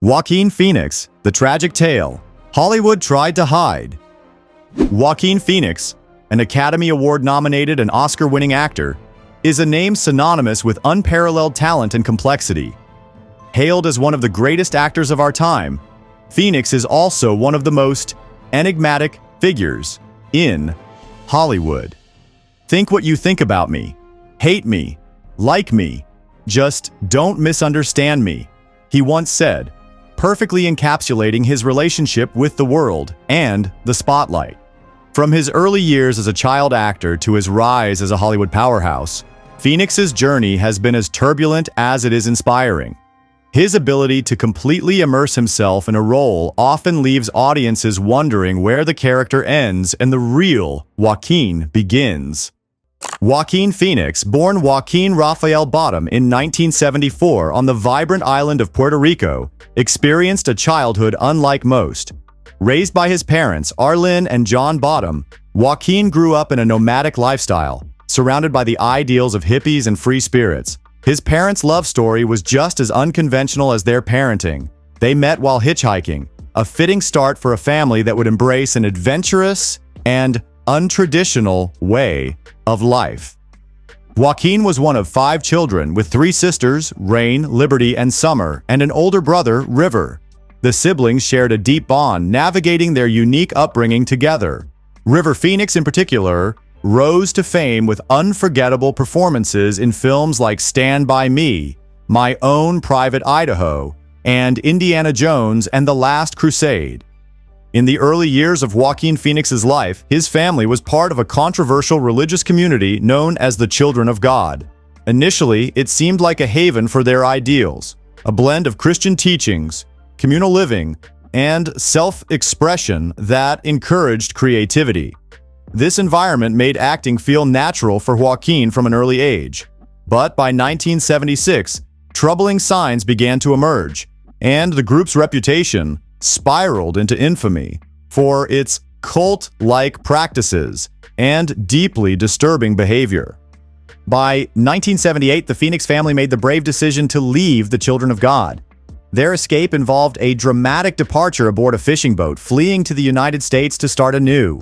Joaquin Phoenix, The Tragic Tale, Hollywood Tried to Hide. Joaquin Phoenix, an Academy Award-nominated and Oscar-winning actor, is a name synonymous with unparalleled talent and complexity. Hailed as one of the greatest actors of our time, Phoenix is also one of the most enigmatic figures in Hollywood. Think what you think about me. Hate me. Like me. Just don't misunderstand me, he once said, perfectly encapsulating his relationship with the world and the spotlight. From his early years as a child actor to his rise as a Hollywood powerhouse, Phoenix's journey has been as turbulent as it is inspiring. His ability to completely immerse himself in a role often leaves audiences wondering where the character ends and the real Joaquin begins. Joaquin Phoenix, born Joaquin Rafael Bottom in 1974 on the vibrant island of Puerto Rico, experienced a childhood unlike most. Raised by his parents, Arlen and John Bottom, Joaquin grew up in a nomadic lifestyle, surrounded by the ideals of hippies and free spirits. His parents' love story was just as unconventional as their parenting. They met while hitchhiking, a fitting start for a family that would embrace an adventurous and untraditional way of life. Joaquin was one of 5 children with 3 sisters, Rain, Liberty, and Summer, and an older brother, River. The siblings shared a deep bond, navigating their unique upbringing together. River Phoenix, in particular, rose to fame with unforgettable performances in films like Stand By Me, My Own Private Idaho, and Indiana Jones and the Last Crusade. In the early years of Joaquin Phoenix's life, his family was part of a controversial religious community known as the Children of God. Initially, it seemed like a haven for their ideals, a blend of Christian teachings, communal living, and self-expression that encouraged creativity. This environment made acting feel natural for Joaquin from an early age. But by 1976, troubling signs began to emerge, and the group's reputation spiraled into infamy for its cult-like practices and deeply disturbing behavior. By 1978, the Phoenix family made the brave decision to leave the Children of God. Their escape involved a dramatic departure aboard a fishing boat, fleeing to the United States to start anew.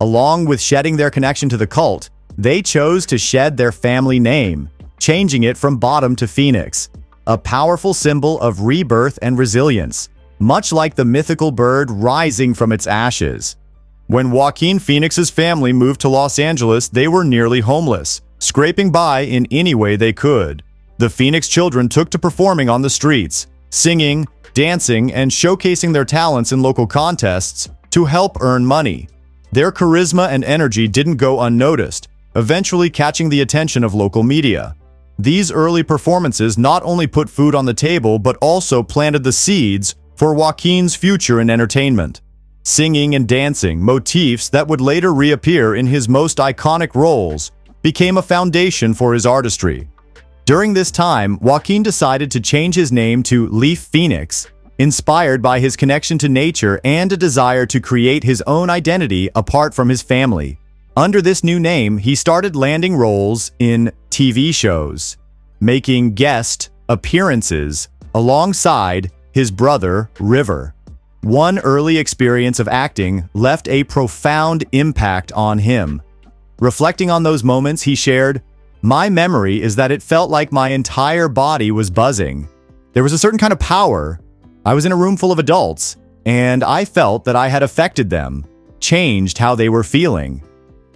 Along with shedding their connection to the cult, they chose to shed their family name, changing it from Bottom to Phoenix, a powerful symbol of rebirth and resilience, much like the mythical bird rising from its ashes. When Joaquin Phoenix's family moved to Los Angeles, they were nearly homeless, scraping by in any way they could. The Phoenix children took to performing on the streets, singing, dancing, and showcasing their talents in local contests to help earn money. Their charisma and energy didn't go unnoticed, eventually catching the attention of local media. These early performances not only put food on the table but also planted the seeds for Joaquin's future in entertainment. Singing and dancing, motifs that would later reappear in his most iconic roles, became a foundation for his artistry. During this time, Joaquin decided to change his name to Leaf Phoenix, inspired by his connection to nature and a desire to create his own identity apart from his family. Under this new name, he started landing roles in TV shows, making guest appearances alongside his brother, River. One early experience of acting left a profound impact on him. Reflecting on those moments, he shared, "My memory is that it felt like my entire body was buzzing. There was a certain kind of power. I was in a room full of adults, and I felt that I had affected them, changed how they were feeling."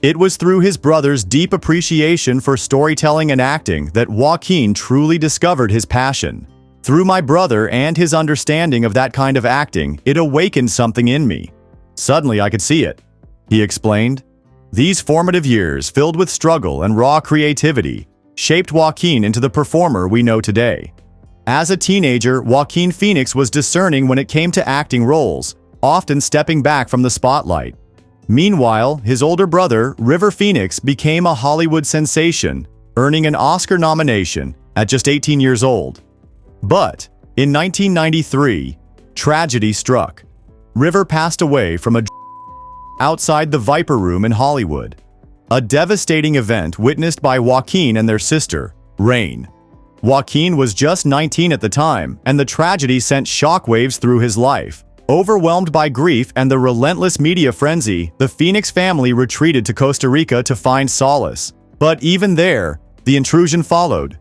It was through his brother's deep appreciation for storytelling and acting that Joaquin truly discovered his passion. "Through my brother and his understanding of that kind of acting, it awakened something in me. Suddenly I could see it," he explained. These formative years, filled with struggle and raw creativity, shaped Joaquin into the performer we know today. As a teenager, Joaquin Phoenix was discerning when it came to acting roles, often stepping back from the spotlight. Meanwhile, his older brother, River Phoenix, became a Hollywood sensation, earning an Oscar nomination at just 18 years old. But in 1993, tragedy struck. River passed away from a outside the Viper Room in Hollywood, a devastating event witnessed by Joaquin and their sister, Rain. Joaquin was just 19 at the time, and the tragedy sent shockwaves through his life. Overwhelmed by grief and the relentless media frenzy, the Phoenix family retreated to Costa Rica to find solace. But even there, the intrusion followed.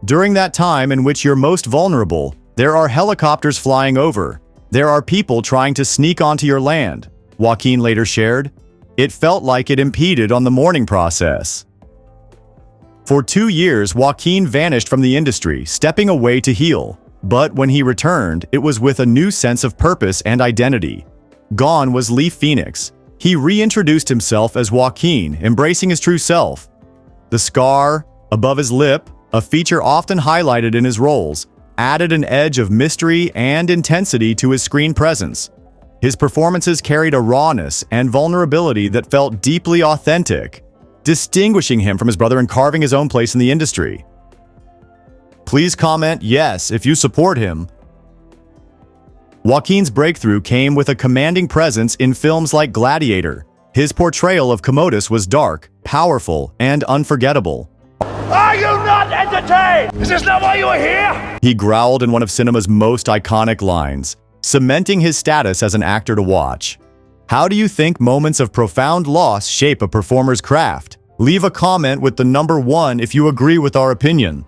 During that time in which you're most vulnerable, there are helicopters flying over. There are people trying to sneak onto your land, Joaquin later shared. It felt like it impeded on the mourning process. For 2 years, Joaquin vanished from the industry, stepping away to heal. But when he returned, it was with a new sense of purpose and identity. Gone was Lee Phoenix. He reintroduced himself as Joaquin, embracing his true self. The scar above his lip, a feature often highlighted in his roles, added an edge of mystery and intensity to his screen presence. His performances carried a rawness and vulnerability that felt deeply authentic, distinguishing him from his brother and carving his own place in the industry. Please comment yes if you support him. Joaquin's breakthrough came with a commanding presence in films like Gladiator. His portrayal of Commodus was dark, powerful, and unforgettable. Are you not entertained? Is this not why you are here? He growled in one of cinema's most iconic lines, cementing his status as an actor to watch. How do you think moments of profound loss shape a performer's craft? Leave a comment with the number 1 if you agree with our opinion.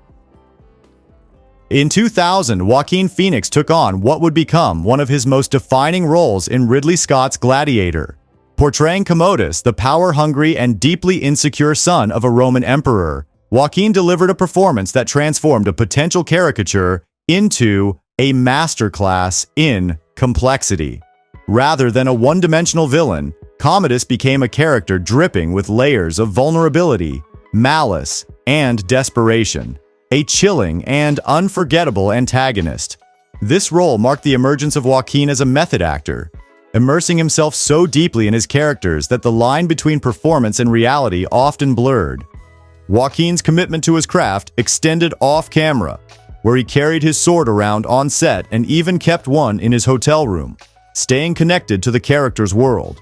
In 2000, Joaquin Phoenix took on what would become one of his most defining roles in Ridley Scott's Gladiator. Portraying Commodus, the power-hungry and deeply insecure son of a Roman emperor, Joaquin delivered a performance that transformed a potential caricature into a masterclass in complexity. Rather than a one-dimensional villain, Commodus became a character dripping with layers of vulnerability, malice, and desperation. A chilling and unforgettable antagonist. This role marked the emergence of Joaquin as a method actor, immersing himself so deeply in his characters that the line between performance and reality often blurred. Joaquin's commitment to his craft extended off-camera, where he carried his sword around on set and even kept one in his hotel room, staying connected to the character's world.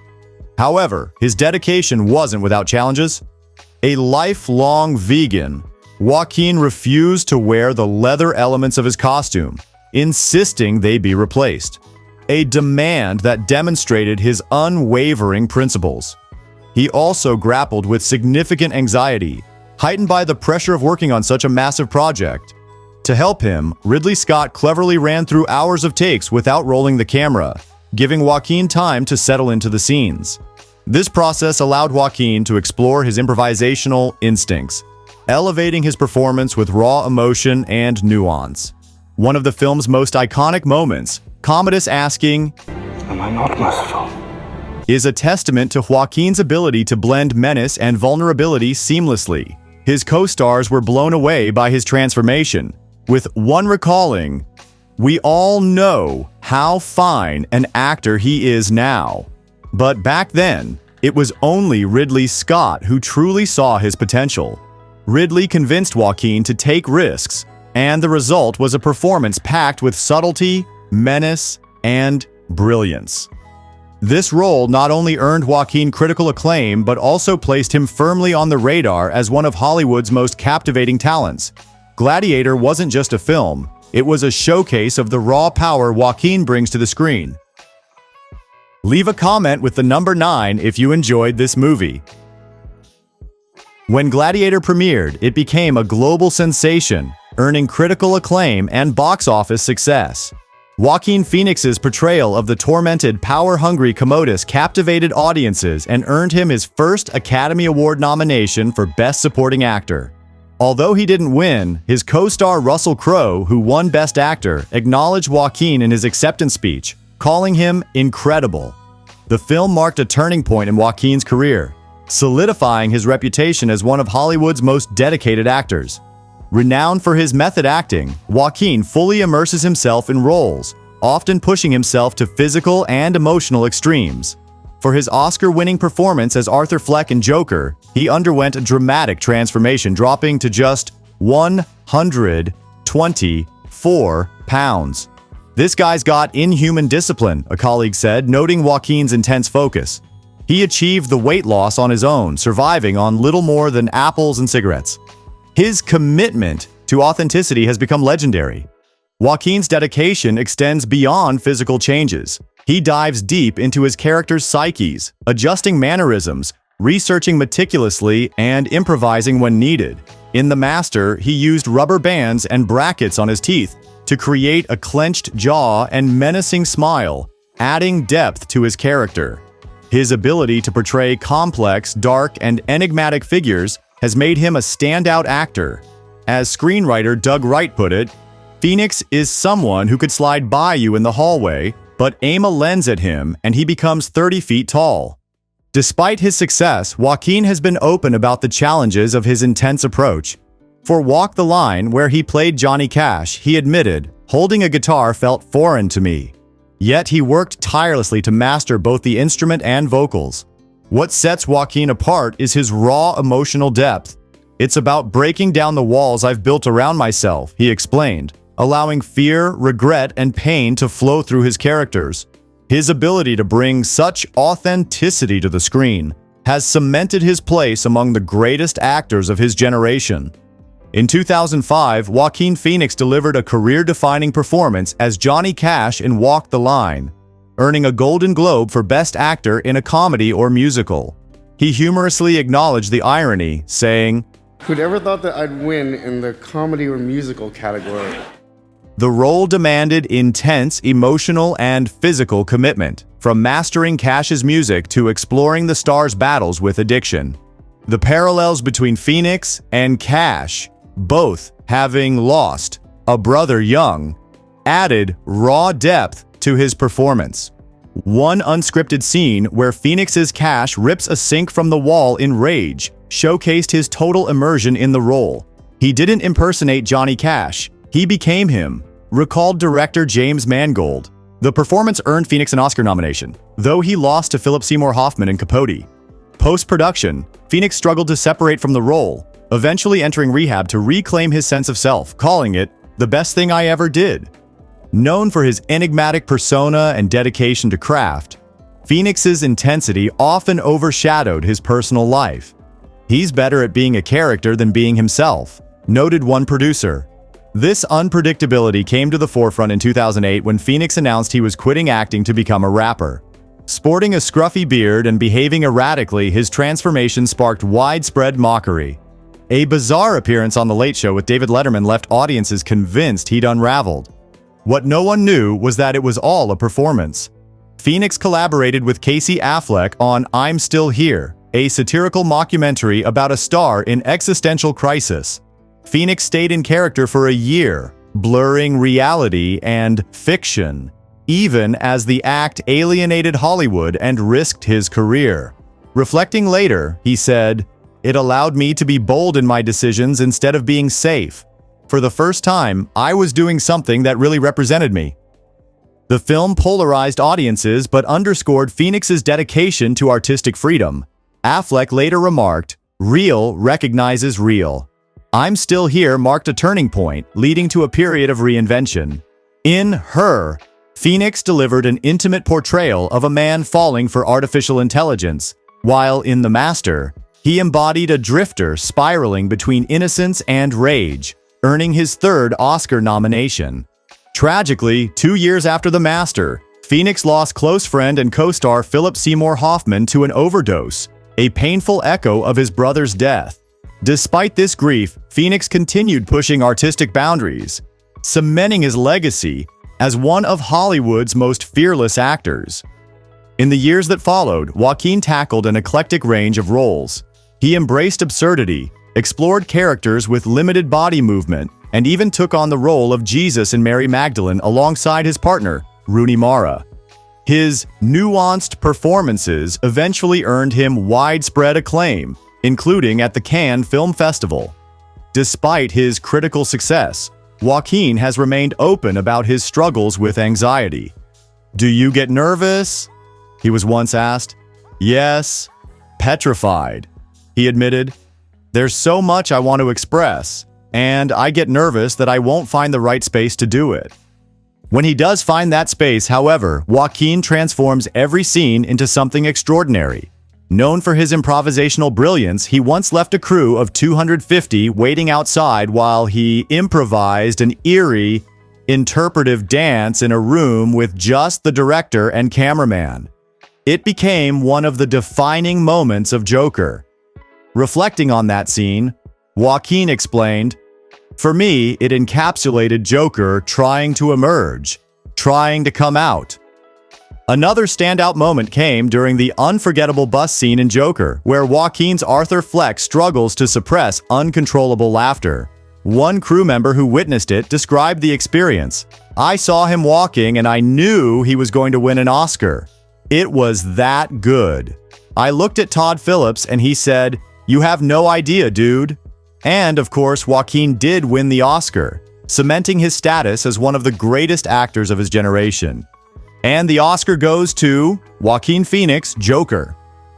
However, his dedication wasn't without challenges. A lifelong vegan, Joaquin refused to wear the leather elements of his costume, insisting they be replaced. A demand that demonstrated his unwavering principles. He also grappled with significant anxiety, heightened by the pressure of working on such a massive project. To help him, Ridley Scott cleverly ran through hours of takes without rolling the camera, giving Joaquin time to settle into the scenes. This process allowed Joaquin to explore his improvisational instincts, elevating his performance with raw emotion and nuance. One of the film's most iconic moments, Commodus asking, Am I not merciful? is a testament to Joaquin's ability to blend menace and vulnerability seamlessly. His co-stars were blown away by his transformation, with one recalling, "We all know how fine an actor he is now." But back then, it was only Ridley Scott who truly saw his potential. Ridley convinced Joaquin to take risks, and the result was a performance packed with subtlety, menace, and brilliance. This role not only earned Joaquin critical acclaim but also placed him firmly on the radar as one of Hollywood's most captivating talents. Gladiator wasn't just a film, it was a showcase of the raw power Joaquin brings to the screen. Leave a comment with the number 9 if you enjoyed this movie. When Gladiator premiered, it became a global sensation, earning critical acclaim and box office success. Joaquin Phoenix's portrayal of the tormented, power-hungry Commodus captivated audiences and earned him his first Academy Award nomination for Best Supporting Actor. Although he didn't win, his co-star Russell Crowe, who won Best Actor, acknowledged Joaquin in his acceptance speech, calling him incredible. The film marked a turning point in Joaquin's career, solidifying his reputation as one of Hollywood's most dedicated actors. Renowned for his method acting, Joaquin fully immerses himself in roles, often pushing himself to physical and emotional extremes. For his Oscar-winning performance as Arthur Fleck in Joker, he underwent a dramatic transformation, dropping to just 124 pounds. "This guy's got inhuman discipline," a colleague said, noting Joaquin's intense focus. He achieved the weight loss on his own, surviving on little more than apples and cigarettes. His commitment to authenticity has become legendary. Joaquin's dedication extends beyond physical changes. He dives deep into his characters' psyches, adjusting mannerisms, researching meticulously, and improvising when needed. In The Master, he used rubber bands and brackets on his teeth to create a clenched jaw and menacing smile, adding depth to his character. His ability to portray complex, dark, and enigmatic figures has made him a standout actor. As screenwriter Doug Wright put it, Phoenix is someone who could slide by you in the hallway, but aim a lens at him and he becomes 30 feet tall. Despite his success, Joaquin has been open about the challenges of his intense approach. For Walk the Line, where he played Johnny Cash, he admitted, "Holding a guitar felt foreign to me." Yet he worked tirelessly to master both the instrument and vocals. What sets Joaquin apart is his raw emotional depth. "It's about breaking down the walls I've built around myself," he explained, allowing fear, regret, and pain to flow through his characters. His ability to bring such authenticity to the screen has cemented his place among the greatest actors of his generation. In 2005, Joaquin Phoenix delivered a career-defining performance as Johnny Cash in Walk the Line, earning a Golden Globe for Best Actor in a Comedy or Musical. He humorously acknowledged the irony, saying, "Who'd ever thought that I'd win in the comedy or musical category?" The role demanded intense emotional and physical commitment, from mastering Cash's music to exploring the star's battles with addiction. The parallels between Phoenix and Cash, both having lost a brother young, added raw depth to his performance. One unscripted scene where Phoenix's Cash rips a sink from the wall in rage showcased his total immersion in the role. He didn't impersonate Johnny Cash, he became him, recalled director James Mangold. The performance earned Phoenix an Oscar nomination, though he lost to Philip Seymour Hoffman in Capote. Post-production, Phoenix struggled to separate from the role, eventually entering rehab to reclaim his sense of self, calling it the best thing I ever did. Known for his enigmatic persona and dedication to craft, Phoenix's intensity often overshadowed his personal life. "He's better at being a character than being himself," noted one producer. This unpredictability came to the forefront in 2008 when Phoenix announced he was quitting acting to become a rapper. Sporting a scruffy beard and behaving erratically, his transformation sparked widespread mockery. A bizarre appearance on The Late Show with David Letterman left audiences convinced he'd unraveled. What no one knew was that it was all a performance. Phoenix collaborated with Casey Affleck on I'm Still Here, a satirical mockumentary about a star in existential crisis. Phoenix stayed in character for a year, blurring reality and fiction, even as the act alienated Hollywood and risked his career. Reflecting later, he said, "It allowed me to be bold in my decisions instead of being safe. For the first time, I was doing something that really represented me." The film polarized audiences but underscored Phoenix's dedication to artistic freedom. Affleck later remarked, "Real recognizes real." I'm Still Here marked a turning point, leading to a period of reinvention. In Her, Phoenix delivered an intimate portrayal of a man falling for artificial intelligence, while in The Master, he embodied a drifter spiraling between innocence and rage, earning his third Oscar nomination. Tragically, 2 years after The Master, Phoenix lost close friend and co-star Philip Seymour Hoffman to an overdose, a painful echo of his brother's death. Despite this grief, Phoenix continued pushing artistic boundaries, cementing his legacy as one of Hollywood's most fearless actors. In the years that followed, Joaquin tackled an eclectic range of roles. He embraced absurdity, explored characters with limited body movement, and even took on the role of Jesus in Mary Magdalene alongside his partner, Rooney Mara. His nuanced performances eventually earned him widespread acclaim, including at the Cannes Film Festival. Despite his critical success, Joaquin has remained open about his struggles with anxiety. "Do you get nervous?" he was once asked. "Yes, petrified," he admitted. "There's so much I want to express, and I get nervous that I won't find the right space to do it." When he does find that space, however, Joaquin transforms every scene into something extraordinary. Known for his improvisational brilliance, he once left a crew of 250 waiting outside while he improvised an eerie, interpretive dance in a room with just the director and cameraman. It became one of the defining moments of Joker. Reflecting on that scene, Joaquin explained, "For me, it encapsulated Joker trying to emerge, trying to come out." Another standout moment came during the unforgettable bus scene in Joker, where Joaquin's Arthur Fleck struggles to suppress uncontrollable laughter. One crew member who witnessed it described the experience. "I saw him walking and I knew he was going to win an Oscar. It was that good. I looked at Todd Phillips and he said, 'You have no idea, dude.'" And of course, Joaquin did win the Oscar, cementing his status as one of the greatest actors of his generation. And the Oscar goes to Joaquin Phoenix, Joker.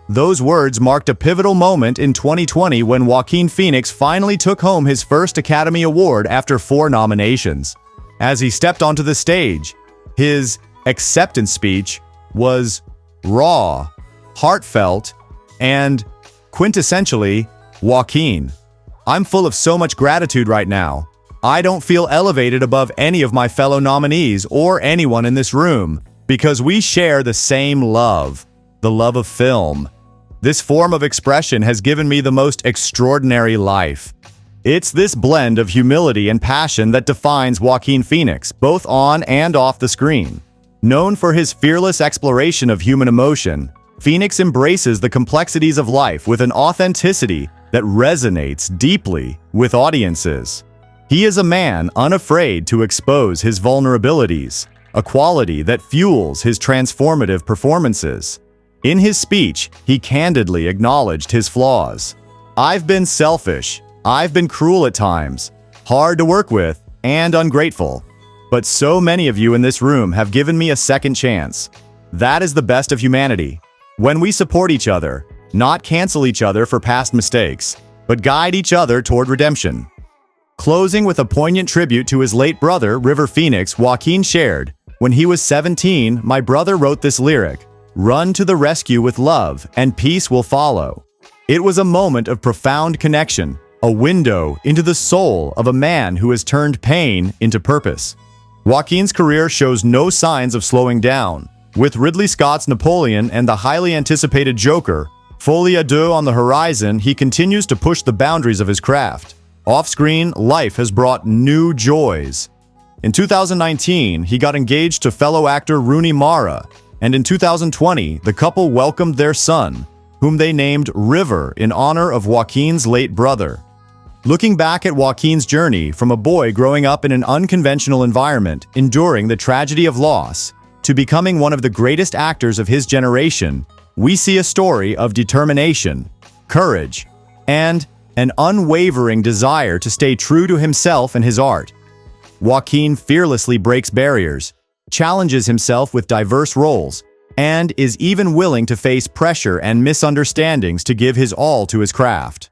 Those words marked a pivotal moment in 2020 when Joaquin Phoenix finally took home his first Academy Award after 4 nominations. As he stepped onto the stage, his acceptance speech was raw, heartfelt, and quintessentially Joaquin. "I'm full of so much gratitude right now. I don't feel elevated above any of my fellow nominees or anyone in this room, because we share the same love, the love of film. This form of expression has given me the most extraordinary life." It's this blend of humility and passion that defines Joaquin Phoenix, both on and off the screen. Known for his fearless exploration of human emotion, Phoenix embraces the complexities of life with an authenticity that resonates deeply with audiences. He is a man unafraid to expose his vulnerabilities, a quality that fuels his transformative performances. In his speech, he candidly acknowledged his flaws. "I've been selfish, I've been cruel at times, hard to work with, and ungrateful. But so many of you in this room have given me a second chance. That is the best of humanity. When we support each other, not cancel each other for past mistakes, but guide each other toward redemption." Closing with a poignant tribute to his late brother, River Phoenix, Joaquin shared, "When he was 17, my brother wrote this lyric, 'Run to the rescue with love, and peace will follow.' It was a moment of profound connection, a window into the soul of a man who has turned pain into purpose." Joaquin's career shows no signs of slowing down. With Ridley Scott's Napoleon and the highly anticipated Joker, Folie à Deux on the horizon, he continues to push the boundaries of his craft. Off-screen, life has brought new joys. In 2019, he got engaged to fellow actor Rooney Mara, and in 2020, the couple welcomed their son, whom they named River in honor of Joaquin's late brother. Looking back at Joaquin's journey from a boy growing up in an unconventional environment, enduring the tragedy of loss, to becoming one of the greatest actors of his generation, we see a story of determination, courage, and an unwavering desire to stay true to himself and his art. Joaquin fearlessly breaks barriers, challenges himself with diverse roles, and is even willing to face pressure and misunderstandings to give his all to his craft.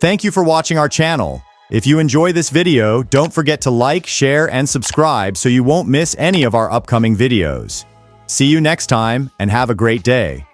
Thank you for watching our channel. If you enjoy this video, don't forget to like, share, and subscribe so you won't miss any of our upcoming videos. See you next time, and have a great day.